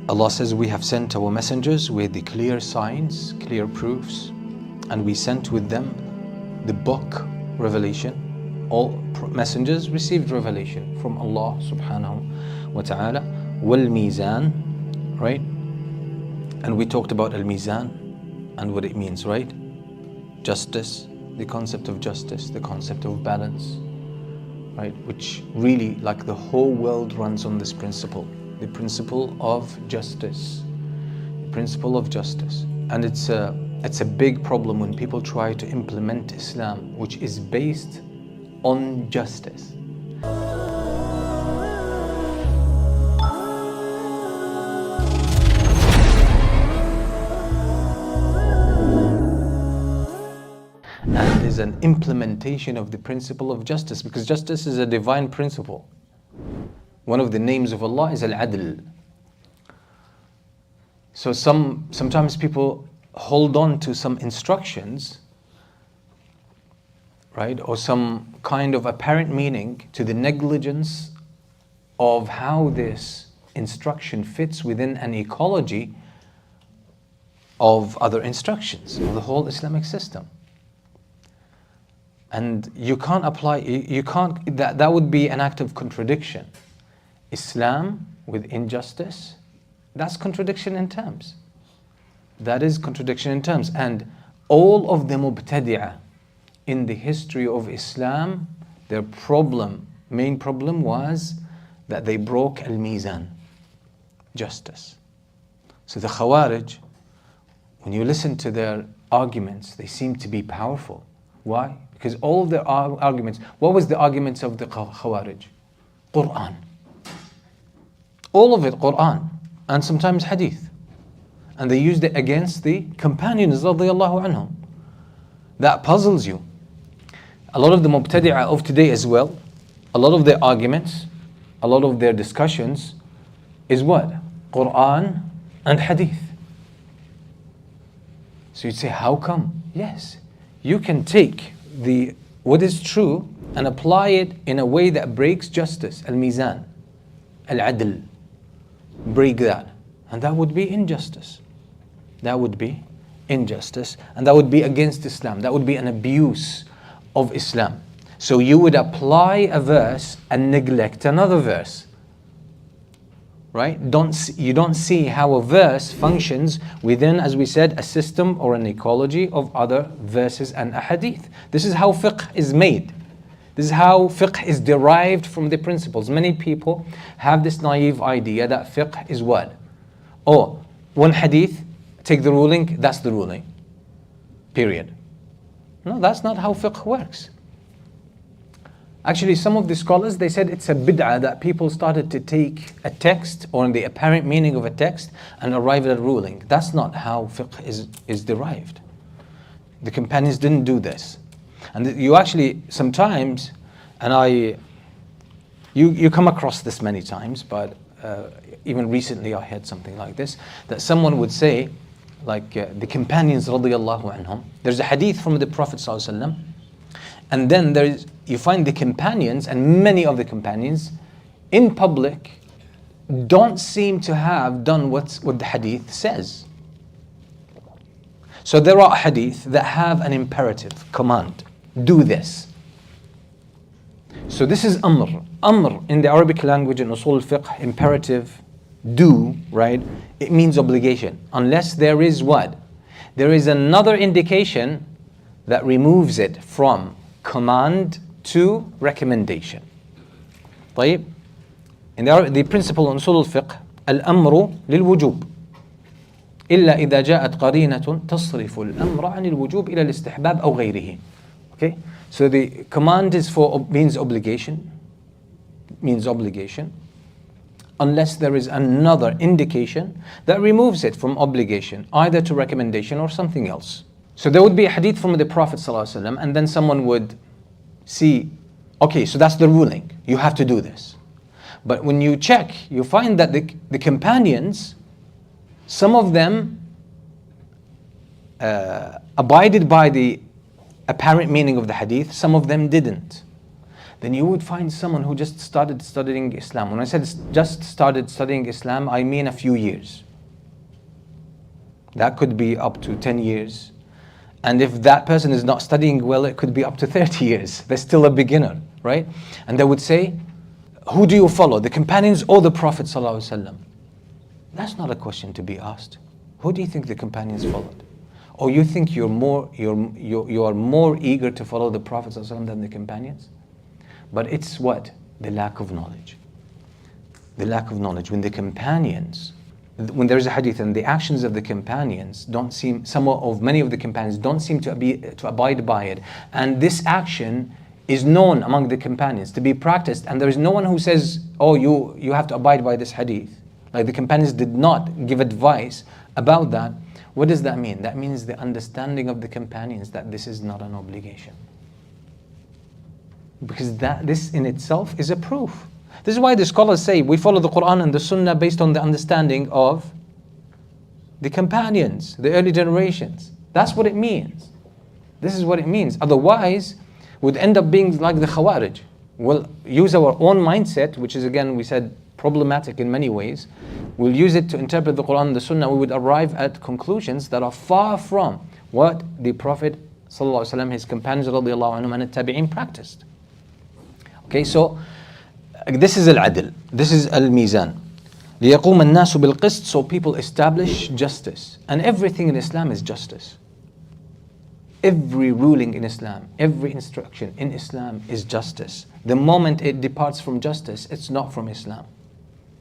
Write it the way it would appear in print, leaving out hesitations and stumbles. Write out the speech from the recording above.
Allah says, we have sent our messengers with the clear signs, clear proofs, and we sent with them the book, revelation. All messengers received revelation from Allah subhanahu wa ta'ala. Wal mizan, right? And we talked about al-mizan and what it means, right? Justice, the concept of justice, the concept of balance, right? Which really, like, the whole world runs on this principle. The principle of justice. The principle of justice. And it's a big problem when people try to implement Islam, which is based on justice. And is an implementation of the principle of justice, because justice is a divine principle. One of the names of Allah is Al-Adl. So sometimes people hold on to some instructions, right, or some kind of apparent meaning to the negligence of how this instruction fits within an ecology of other instructions of the whole Islamic system. And you can't apply, that would be an act of contradiction. Islam with injustice, that's contradiction in terms. That is contradiction in terms. And all of the mubtadi'ah in the history of Islam, their main problem was that they broke al-mizan, justice. So the Khawarij, when you listen to their arguments, they seem to be powerful. Why? Because all of their arguments, what was the arguments of the Khawarij? Qur'an. All of it Qur'an, and sometimes hadith. And they used it against the companions radiyallahu anhum. That puzzles you. A lot of the mubtadi'ah of today as well, a lot of their arguments, a lot of their discussions is what? Qur'an and hadith. So you'd say, how come? Yes, you can take what is true and apply it in a way that breaks justice, al-mizan, al-adl. Break that, and that would be injustice. That would be injustice, and that would be against Islam. That would be an abuse of Islam. So you would apply a verse and neglect another verse, right? You don't see how a verse functions within, as we said, a system or an ecology of other verses and ahadith. This is how fiqh is made. This is how fiqh is derived from the principles. Many people have this naive idea that fiqh is what? Oh, one hadith, take the ruling, that's the ruling. Period. No, that's not how fiqh works. Actually, some of the scholars, they said it's a bid'ah that people started to take a text or the apparent meaning of a text and arrive at a ruling. That's not how fiqh is derived. The companions didn't do this. And you actually sometimes, and you come across this many times, but even recently I heard something like this, that someone would say, like the companions radiyallahu anhum, there's a hadith from the Prophet sallallahu alaihi wasallam, and then you find the companions, and many of the companions in public don't seem to have done what the hadith says. So there are hadith that have an imperative command. Do this. So this is amr. Amr in the Arabic language in usul al-fiqh, imperative, do, right? It means obligation. Unless there is what? There is another indication that removes it from command to recommendation. طيب. In the principle in usul al-fiqh, al-amru lil-wujub. إلا إذا جاءت قرينة تصرف الأمر عن الوجوب إلى الاستحباب أو غيره. Okay, so the command means obligation, unless there is another indication that removes it from obligation, either to recommendation or something else. So there would be a hadith from the Prophet ﷺ, and then someone would see, okay, so that's the ruling, you have to do this. But when you check, you find that the companions, some of them abided by the apparent meaning of the hadith, some of them didn't. then you would find someone who just started studying Islam. When I said just started studying Islam, I mean a few years. That could be up to 10 years. And if that person is not studying well, it could be up to 30 years. They're still a beginner, right? And they would say, who do you follow, the companions or the Prophet ﷺ? That's not a question to be asked. Who do you think the companions followed? Or you think you are more eager to follow the Prophet ﷺ than the companions? But it's what? The lack of knowledge. The lack of knowledge. When the companions, when there's a hadith and the actions of the companions don't seem, many of the companions don't seem to abide by it, and this action is known among the companions to be practiced, and there is no one who says, oh, you have to abide by this hadith. Like the companions did not give advice about that. What does that mean? That means the understanding of the companions that this is not an obligation. Because this in itself is a proof. This is why the scholars say we follow the Qur'an and the Sunnah based on the understanding of the companions, the early generations. That's what it means. This is what it means. Otherwise, we'd end up being like the Khawarij. We'll use our own mindset, which is, again, we said, problematic in many ways. We'll use it to interpret the Qur'an and the Sunnah. We would arrive at conclusions that are far from what the Prophet ﷺ, his companions radiallahu anhum, and the Tabi'in practiced. Okay, so this is al-adl, this is al-mizan. لِيَقُومَ النَّاسُ بِالْقِسْطِ, so people establish justice. And everything in Islam is justice. Every ruling in Islam, every instruction in Islam is justice. The moment it departs from justice, it's not from Islam.